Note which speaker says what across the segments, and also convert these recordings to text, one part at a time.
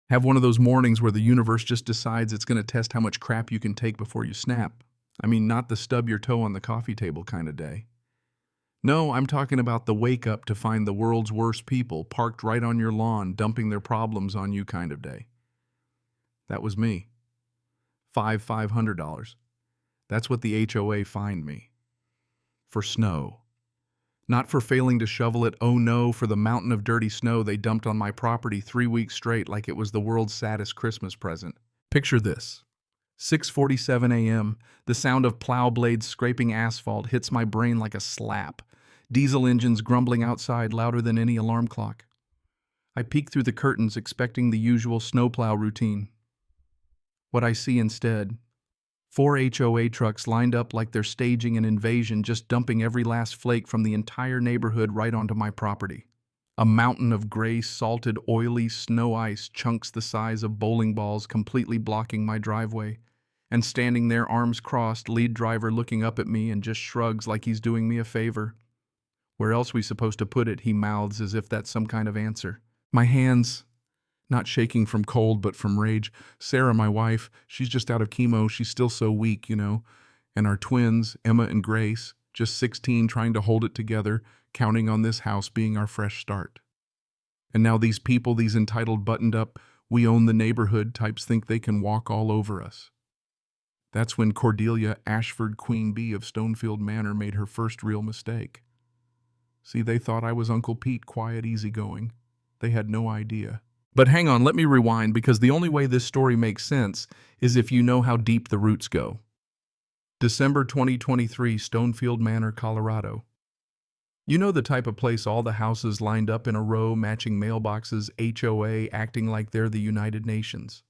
Speaker 1: Have one of those mornings where the universe just decides it's going to test how much crap you can take before you snap. I mean, not the stub your toe on the coffee table kind of day. No, I'm talking about the wake up to find the world's worst people parked right on your lawn, dumping their problems on you kind of day. That was me. $500. That's what the HOA fined me. For snow. Not for failing to shovel it, oh no, for the mountain of dirty snow they dumped on my property 3 weeks straight like it was the world's saddest Christmas present. Picture this. 6:47 a.m., the sound of plow blades scraping asphalt hits my brain like a slap. Diesel engines grumbling outside louder than any alarm clock. I peek through the curtains expecting the usual snowplow routine. What I see instead, 4 HOA trucks lined up like they're staging an invasion, just dumping every last flake from the entire neighborhood right onto my property. A mountain of gray, salted, oily snow ice, chunks the size of bowling balls, completely blocking my driveway. And standing there, arms crossed, lead driver looking up at me and just shrugs like he's doing me a favor. Where else we supposed to put it, he mouths as if that's some kind of answer. My hands, not shaking from cold but from rage. Sarah, my wife, she's just out of chemo, she's still so weak, you know. And our twins, Emma and Grace, just 16, trying to hold it together, counting on this house being our fresh start. And now these people, these entitled, buttoned up, we own the neighborhood types think they can walk all over us. That's when Cordelia Ashford, Queen Bee of Stonefield Manor, made her first real mistake. See, they thought I was Uncle Pete, quiet, easygoing. They had no idea. But hang on, let me rewind, because the only way this story makes sense is if you know how deep the roots go. December 2023, Stonefield Manor, Colorado. You know the type of place, all the houses lined up in a row, matching mailboxes, HOA, acting like they're the United Nations.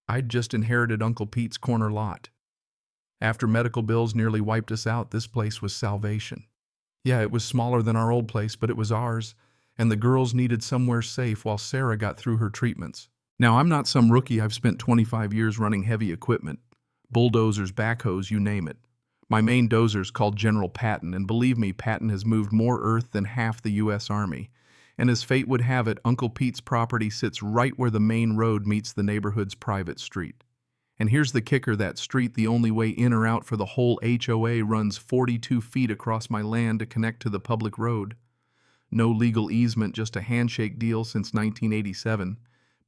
Speaker 1: I'd just inherited Uncle Pete's corner lot. After medical bills nearly wiped us out, this place was salvation. Yeah, it was smaller than our old place, but it was ours, and the girls needed somewhere safe while Sarah got through her treatments. Now, I'm not some rookie. I've spent 25 years running heavy equipment. Bulldozers, backhoes, you name it. My main dozer's called General Patton, and believe me, Patton has moved more earth than half the U.S. Army. And as fate would have it, Uncle Pete's property sits right where the main road meets the neighborhood's private street. And here's the kicker, that street, the only way in or out for the whole HOA, runs 42 feet across my land to connect to the public road. No legal easement, just a handshake deal since 1987.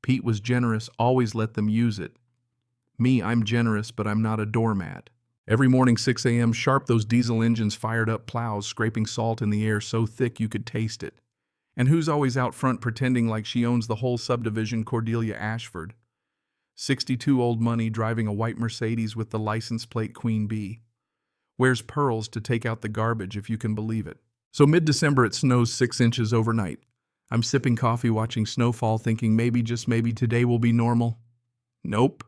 Speaker 1: Pete was generous, always let them use it. Me, I'm generous, but I'm not a doormat. Every morning, 6 a.m. sharp, those diesel engines fired up plows, scraping salt in the air so thick you could taste it. And who's always out front pretending like she owns the whole subdivision? Cordelia Ashford. 62 old money, driving a white Mercedes with the license plate Queen Bee. Wears pearls to take out the garbage, if you can believe it. So mid-December, it snows 6 inches overnight. I'm sipping coffee, watching snowfall, thinking maybe, just maybe, today will be normal. Nope.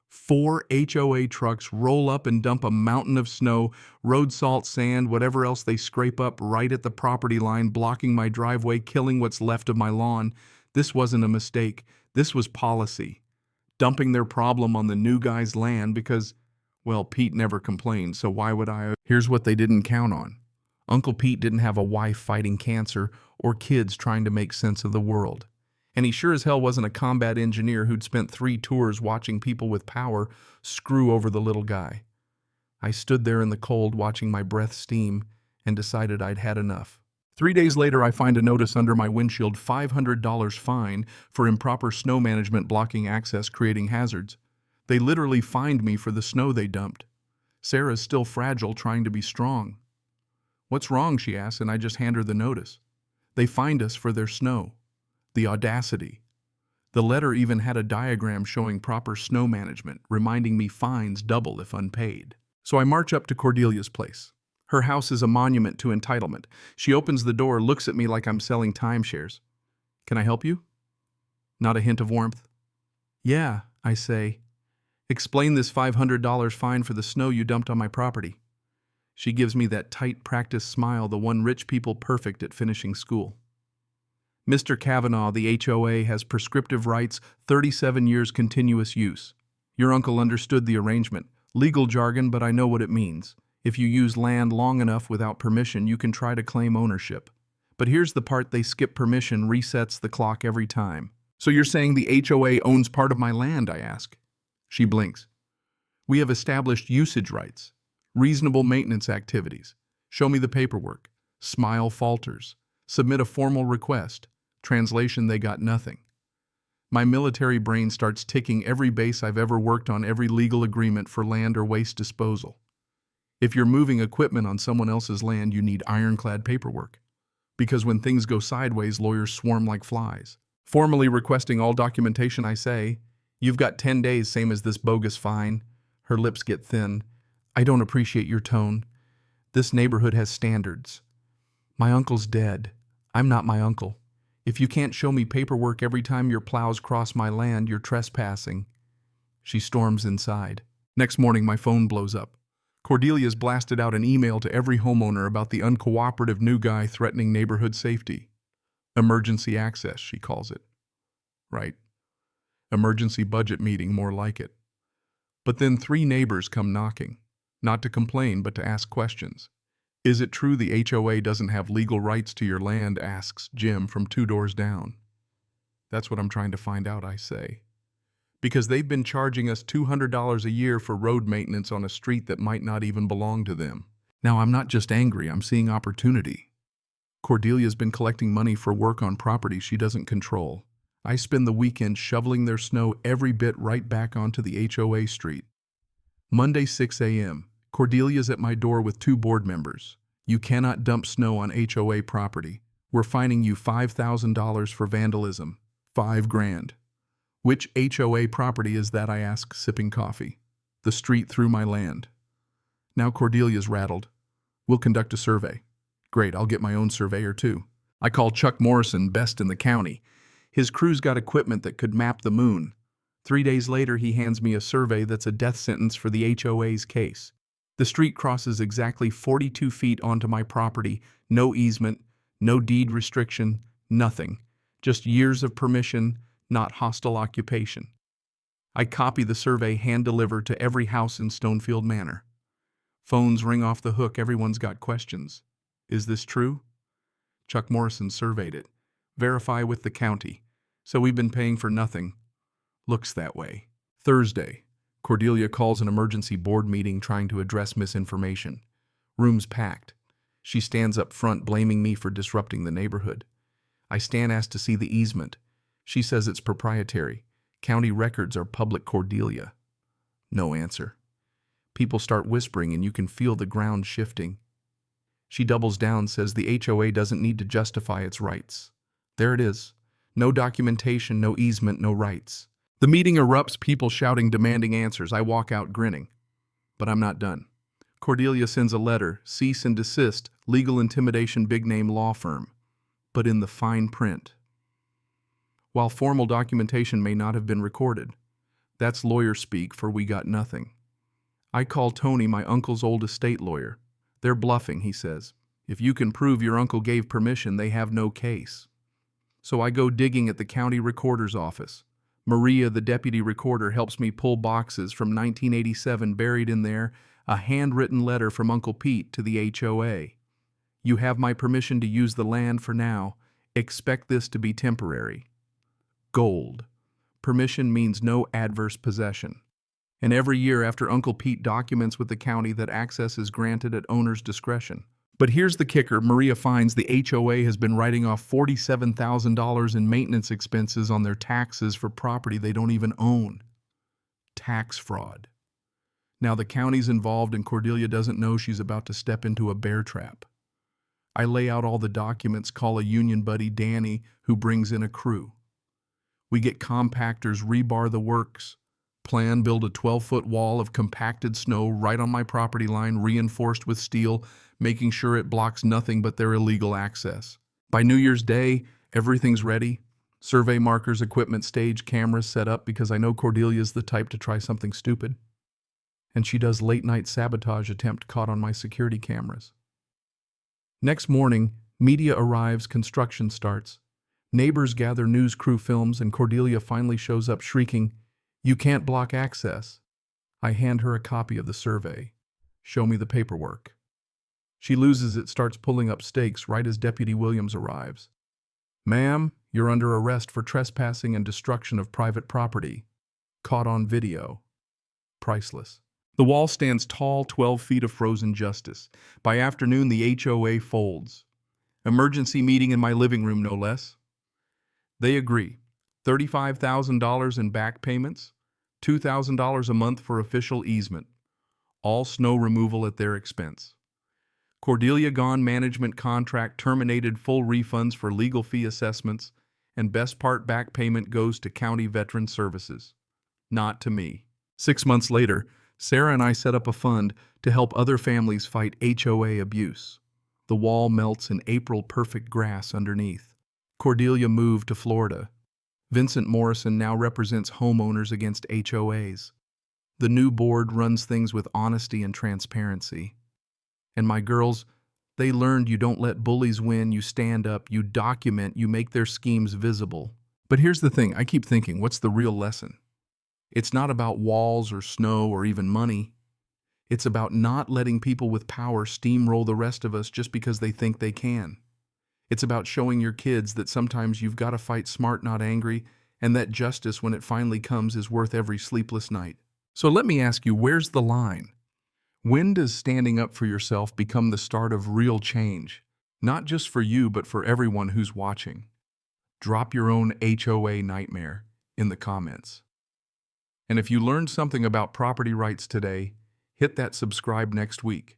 Speaker 1: 4 HOA trucks roll up and dump a mountain of snow, road salt, sand, whatever else they scrape up, right at the property line, blocking my driveway, killing what's left of my lawn. This wasn't a mistake. This was policy. Dumping their problem on the new guy's land because, well, Pete never complained, so why would I? Here's what they didn't count on. Uncle Pete didn't have a wife fighting cancer or kids trying to make sense of the world. And he sure as hell wasn't a combat engineer who'd spent 3 tours watching people with power screw over the little guy. I stood there in the cold watching my breath steam and decided I'd had enough. 3 days later, I find a notice under my windshield, $500 fine for improper snow management, blocking access, creating hazards. They literally fined me for the snow they dumped. Sarah's still fragile, trying to be strong. What's wrong, she asks, and I just hand her the notice. They fined us for their snow. The audacity. The letter even had a diagram showing proper snow management, reminding me fines double if unpaid. So I march up to Cordelia's place. Her house is a monument to entitlement. She opens the door, looks at me like I'm selling timeshares. Can I help you? Not a hint of warmth. Yeah, I say. Explain this $500 fine for the snow you dumped on my property. She gives me that tight practice smile, the one rich people perfect at finishing school. Mr. Kavanaugh, the HOA has prescriptive rights, 37 years continuous use. Your uncle understood the arrangement. Legal jargon, but I know what it means. If you use land long enough without permission, you can try to claim ownership. But here's the part they skip: permission resets the clock every time. So you're saying the HOA owns part of my land, I ask. She blinks. We have established usage rights, reasonable maintenance activities. Show me the paperwork. Smile falters. Submit a formal request. Translation, they got nothing. My military brain starts ticking every base I've ever worked on, every legal agreement for land or waste disposal. If you're moving equipment on someone else's land, you need ironclad paperwork. Because when things go sideways, lawyers swarm like flies. Formally requesting all documentation, I say, "You've got 10 days, same as this bogus fine." Her lips get thin. "I don't appreciate your tone. This neighborhood has standards. My uncle's dead. I'm not my uncle. If you can't show me paperwork every time your plows cross my land, you're trespassing." She storms inside. Next morning, my phone blows up. Cordelia's blasted out an email to every homeowner about the uncooperative new guy threatening neighborhood safety. Emergency access, she calls it. Right. Emergency budget meeting, more like it. But then 3 neighbors come knocking, not to complain, but to ask questions. "Is it true the HOA doesn't have legal rights to your land?" asks Jim from 2 doors down. "That's what I'm trying to find out," I say. "Because they've been charging us $200 a year for road maintenance on a street that might not even belong to them." Now, I'm not just angry, I'm seeing opportunity. Cordelia's been collecting money for work on property she doesn't control. I spend the weekend shoveling their snow every bit right back onto the HOA street. Monday, 6 a.m. Cordelia's at my door with 2 board members. "You cannot dump snow on HOA property. We're fining you $5,000 for vandalism. $5,000. "Which HOA property is that?" I ask, sipping coffee. "The street through my land." Now Cordelia's rattled. "We'll conduct a survey." "Great, I'll get my own surveyor too." I call Chuck Morrison, best in the county. His crew's got equipment that could map the moon. 3 days later, he hands me a survey that's a death sentence for the HOA's case. The street crosses exactly 42 feet onto my property. No easement, no deed restriction, nothing. Just years of permission, not hostile occupation. I copy the survey, hand-delivered to every house in Stonefield Manor. Phones ring off the hook, everyone's got questions. "Is this true?" Chuck Morrison surveyed it. "Verify with the county. So we've been paying for nothing." "Looks that way." Thursday. Cordelia calls an emergency board meeting trying to address misinformation. Room's packed. She stands up front blaming me for disrupting the neighborhood. I stand asked to see the easement. She says it's proprietary. County records are public. Cordelia. No answer. People start whispering and you can feel the ground shifting. She doubles down, says the HOA doesn't need to justify its rights. There it is. No documentation, no easement, no rights. The meeting erupts, people shouting, demanding answers. I walk out grinning. But I'm not done. Cordelia sends a letter, cease and desist, legal intimidation, big name law firm. But in the fine print. While formal documentation may not have been recorded. That's lawyer speak, for we got nothing. I call Tony, my uncle's old estate lawyer. "They're bluffing," he says. "If you can prove your uncle gave permission, they have no case." So I go digging at the county recorder's office. Maria, the deputy recorder, helps me pull boxes from 1987 buried in there, a handwritten letter from Uncle Pete to the HOA. "You have my permission to use the land for now. Expect this to be temporary." Gold. Permission means no adverse possession. And every year after Uncle Pete documents with the county that access is granted at owner's discretion. But here's the kicker. Maria finds the HOA has been writing off $47,000 in maintenance expenses on their taxes for property they don't even own. Tax fraud. Now the county's involved and Cordelia doesn't know she's about to step into a bear trap. I lay out all the documents, call a union buddy, Danny, who brings in a crew. We get compactors, rebar the works. Plan, build a 12-foot wall of compacted snow right on my property line, reinforced with steel, making sure it blocks nothing but their illegal access. By New Year's Day, everything's ready. Survey markers, equipment, stage, cameras set up, because I know Cordelia's the type to try something stupid. And she does late-night sabotage attempt caught on my security cameras. Next morning, media arrives, construction starts. Neighbors gather, news crew films, and Cordelia finally shows up shrieking, "You can't block access." I hand her a copy of the survey. "Show me the paperwork." She loses it, starts pulling up stakes right as Deputy Williams arrives. "Ma'am, You're under arrest for trespassing and destruction of private property. Caught on video. Priceless. The wall stands tall, 12 feet of frozen justice. By afternoon, the HOA folds. Emergency meeting in my living room, no less. They agree. $35,000 in back payments, $2,000 a month for official easement. All snow removal at their expense. Cordelia gone management contract terminated, full refunds for legal fee assessments, and best part back payment goes to County Veteran Services. Not to me. 6 months later, Sarah and I set up a fund to help other families fight HOA abuse. The wall melts in April, perfect grass underneath. Cordelia moved to Florida. Vincent Morrison now represents homeowners against HOAs. The new board runs things with honesty and transparency. And my girls, they learned you don't let bullies win, you stand up, you document, you make their schemes visible. But here's the thing, I keep thinking, what's the real lesson? It's not about walls or snow or even money. It's about not letting people with power steamroll the rest of us just because they think they can. It's about showing your kids that sometimes you've got to fight smart, not angry, and that justice, when it finally comes, is worth every sleepless night. So let me ask you, where's the line? When does standing up for yourself become the start of real change? Not just for you, but for everyone who's watching. Drop your own HOA nightmare in the comments. And if you learned something about property rights today, hit that subscribe next week.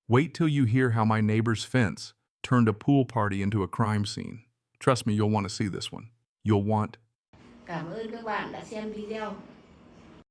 Speaker 1: Wait till you hear how my neighbor's fence turned a pool party into a crime scene. Trust me, you'll want to see this one. You'll want.
Speaker 2: Cảm ơn các bạn đã xem video.